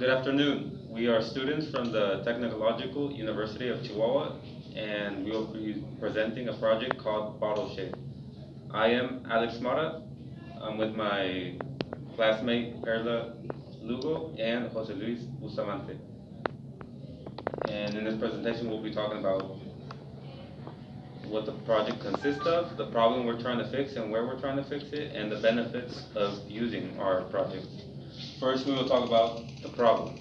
Good afternoon. We are students from the Technological University of Chihuahua, and we will be presenting a project called Bottle Shade. I am Alex Mara. I'm with my classmate Perla Lugo and Jose Luis Bustamante. And in this presentation, we'll be talking about what the project consists of, the problem we're trying to fix and where we're trying to fix it, and the benefits of using our project. First, we will talk about the problem.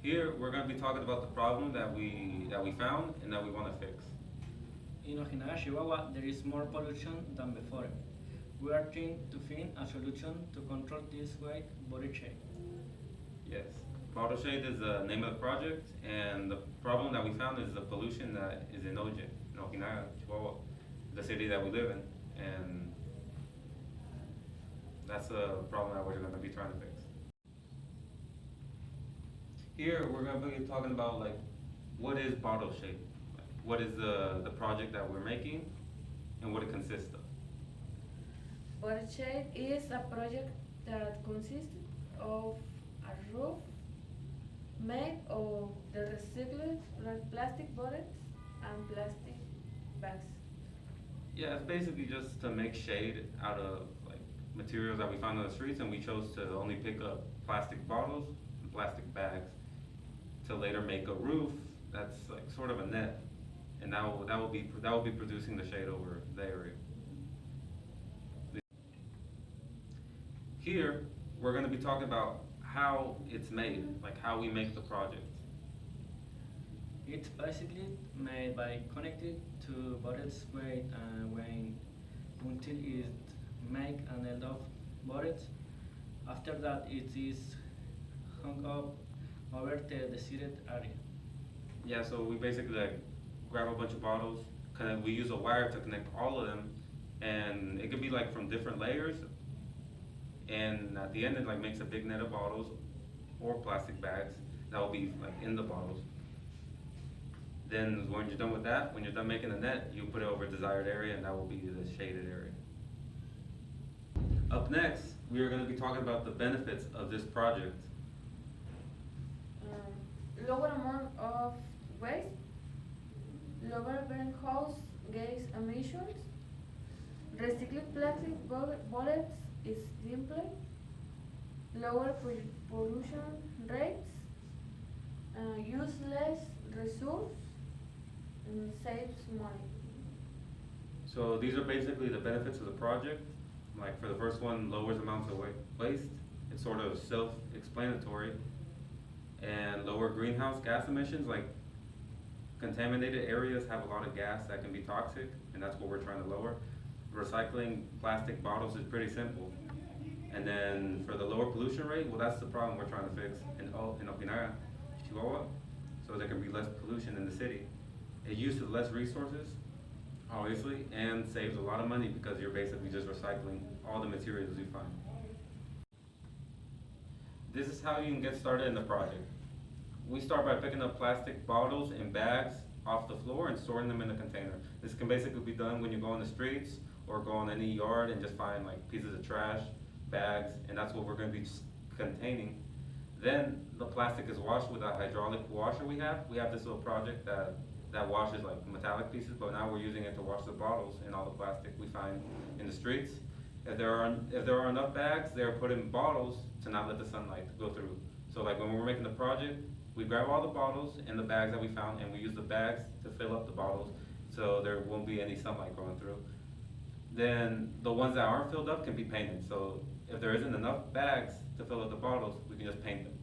Here, we're going to be talking about the problem that we found and that we want to fix. In Ojinaga, Chihuahua, there is more pollution than before. We are trying to find a solution to control this white body shape. Yes. Bottle Shade is the name of the project, and the problem that we found is the pollution that is in Oje, in Ojinaga, Chihuahua, the city that we live in, and that's the problem that we're going to be trying to fix. Here, we're going to be talking about what is Bottle Shade, what is the project that we're making, and what it consists of. Watershed is a project that consists of a roof made of the recycled plastic bottles and plastic bags. Yeah, it's basically just to make shade out of materials that we found on the streets, and we chose to only pick up plastic bottles and plastic bags to later make a roof that's sort of a net, and that will be producing the shade over the area. Here, we're going to be talking about how it's made, how we make the project. It's basically made by connecting two bottles weight and weighing until it make an end of bottles. After that, it is hung up over the deserted area. Yeah, so we basically grab a bunch of bottles, we use a wire to connect all of them, and it could be from different layers, and at the end it makes a big net of bottles or plastic bags that will be in the bottles. Then when you're done with that, when you're done making the net, you put it over a desired area, and that will be the shaded area. Up next, we are going to be talking about the benefits of this project. Lower amount of waste, lower greenhouse gas emissions, recycled plastic bullets is simpler, lower pollution rates, use less resource, and saves money. So these are basically the benefits of the project. For the first one, lowers amounts of waste. It's sort of self-explanatory. And lower greenhouse gas emissions, contaminated areas have a lot of gas that can be toxic, and that's what we're trying to lower. Recycling plastic bottles is pretty simple. And then for the lower pollution rate, well, that's the problem we're trying to fix in Ojinaga, Chihuahua, so there can be less pollution in the city. It uses less resources, obviously, and saves a lot of money because you're basically just recycling all the materials you find. This is how you can get started in the project. We start by picking up plastic bottles and bags off the floor and storing them in a container. This can basically be done when you go on the streets or go on any yard and just find pieces of trash, bags, and that's what we're going to be containing. Then the plastic is washed with a hydraulic washer we have. We have this little project that washes metallic pieces, but now we're using it to wash the bottles and all the plastic we find in the streets. If there are enough bags, they're put in bottles to not let the sunlight go through. So when we're making the project, we grab all the bottles and the bags that we found, and we use the bags to fill up the bottles so there won't be any sunlight going through. Then the ones that aren't filled up can be painted. So if there isn't enough bags to fill up the bottles, we can just paint them.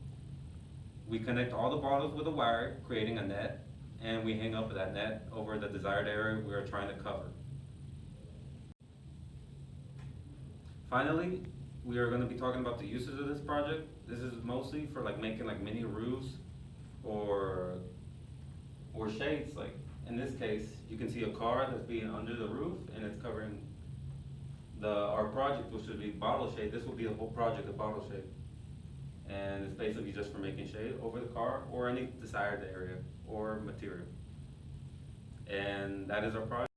We connect all the bottles with a wire, creating a net, and we hang up that net over the desired area we are trying to cover. Finally, we are going to be talking about the uses of this project. This is mostly for making mini roofs or shades. In this case, you can see a car that's being under the roof, and it's covering our project, which would be Bottle Shade. This will be the whole project of Bottle Shade, and it's basically just for making shade over the car or any desired area or material. And that is our project.